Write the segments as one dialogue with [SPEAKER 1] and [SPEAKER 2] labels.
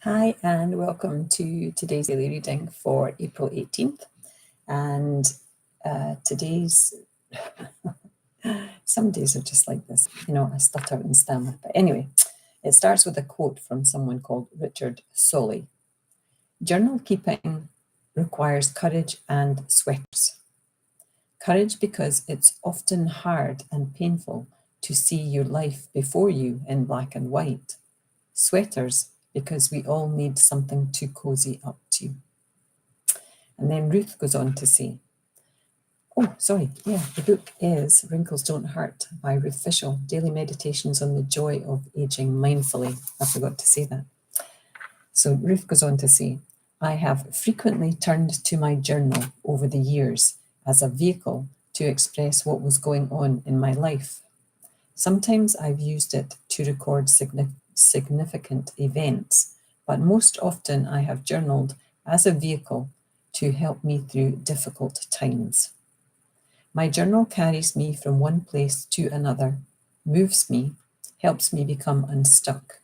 [SPEAKER 1] Hi, and welcome to today's daily reading for April 18th. And today's, some days are just like this, I stutter and stammer. But anyway, it starts with a quote from someone called Richard Solly. Journal keeping requires courage and sweaters. Courage because it's often hard and painful to see your life before you in black and white. Sweaters because we all need something to cozy up to. And then Ruth goes on to say, the book is Wrinkles Don't Hurt by Ruth Fishel, Daily Meditations on the Joy of Aging Mindfully. I forgot to say that. So Ruth goes on to say, I have frequently turned to my journal over the years as a vehicle to express what was going on in my life. Sometimes I've used it to record significant events, but most often I have journaled as a vehicle to help me through difficult times. My journal carries me from one place to another, moves me, helps me become unstuck.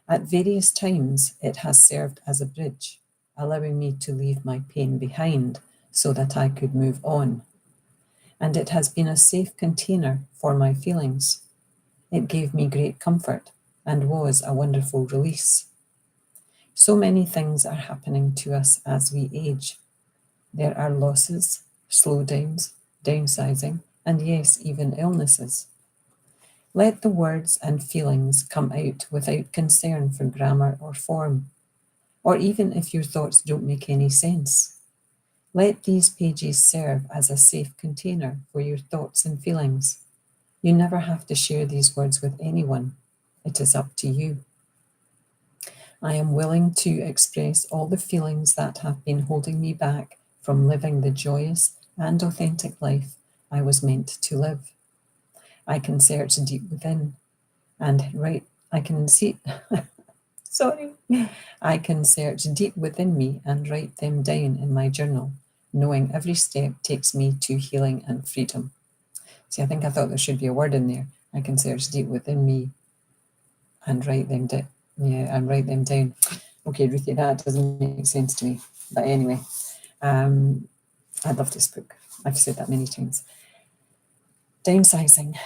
[SPEAKER 1] At various times, it has served as a bridge, allowing me to leave my pain behind so that I could move on. And it has been a safe container for my feelings. It gave me great comfort and was a wonderful release. So many things are happening to us as we age. There are losses, slowdowns, downsizing, and yes, even illnesses. Let the words and feelings come out without concern for grammar or form, or even if your thoughts don't make any sense. Let these pages serve as a safe container for your thoughts and feelings. You never have to share these words with anyone. It is up to you. I am willing to express all the feelings that have been holding me back from living the joyous and authentic life I was meant to live. I can search deep within and I can search deep within me and write them down in my journal, knowing every step takes me to healing and freedom. See, I think I thought there should be a word in there. I can search deep within me and write them down. Okay, Ruthie, that doesn't make sense to me. But anyway, I love this book. I've said that many times. Downsizing,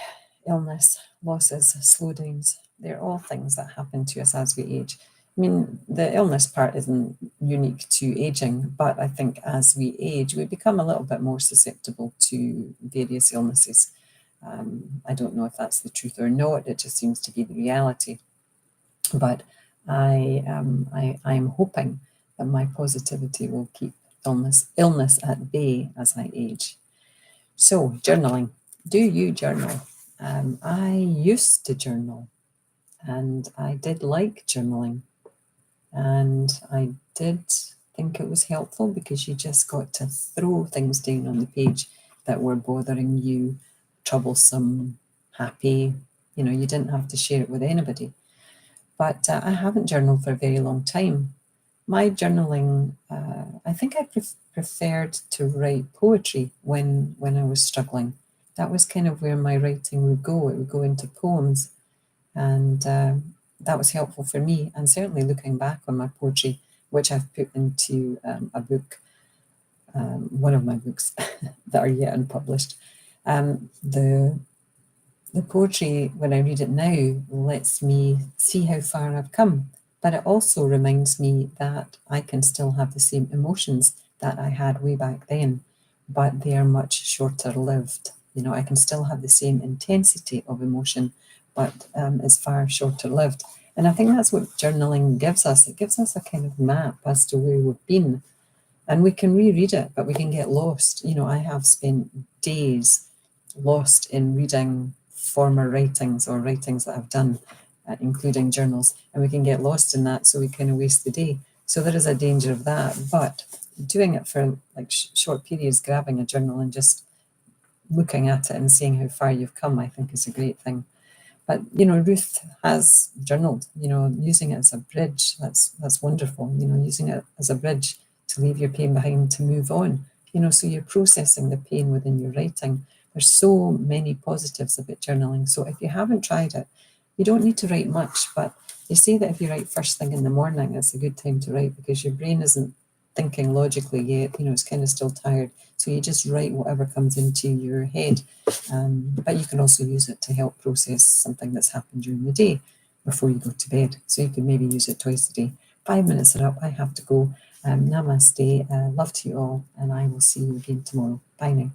[SPEAKER 1] illness, losses, slowdowns, they're all things that happen to us as we age. I mean, the illness part isn't unique to aging, but I think as we age, we become a little bit more susceptible to various illnesses. I don't know if that's the truth or not. It just seems to be the reality. But I'm hoping that my positivity will keep illness at bay as I age. So, journaling. Do you journal? I used to journal, and I did like journaling, and I did think it was helpful because you just got to throw things down on the page that were bothering you, troublesome, happy. You didn't have to share it with anybody. But I haven't journaled for a very long time. My journaling, I think I preferred to write poetry when I was struggling. That was kind of where my writing would go. It would go into poems. And that was helpful for me. And certainly looking back on my poetry, which I've put into a book, one of my books that are yet unpublished. The poetry, when I read it now, lets me see how far I've come. But it also reminds me that I can still have the same emotions that I had way back then, but they are much shorter lived. I can still have the same intensity of emotion, but it's far shorter lived. And I think that's what journaling gives us. It gives us a kind of map as to where we've been. And we can reread it, but we can get lost. I have spent days lost in reading former writings or writings that I've done, including journals, and we can get lost in that, so we kind of waste the day. So there is a danger of that, but doing it for like short periods, grabbing a journal and just looking at it and seeing how far you've come, I think is a great thing. But Ruth has journaled, using it as a bridge. That's wonderful. Using it as a bridge to leave your pain behind, to move on. So you're processing the pain within your writing. There's so many positives about journaling. So if you haven't tried it, you don't need to write much, but They say that if you write first thing in the morning, it's a good time to write because your brain isn't thinking logically yet, it's kind of still tired. So you just write whatever comes into your head. But you can also use it to help process something that's happened during the day before you go to bed. So you can maybe use it twice a day. 5 minutes are up. I have to go. Namaste. Love to you all. And I will see you again tomorrow. Bye now.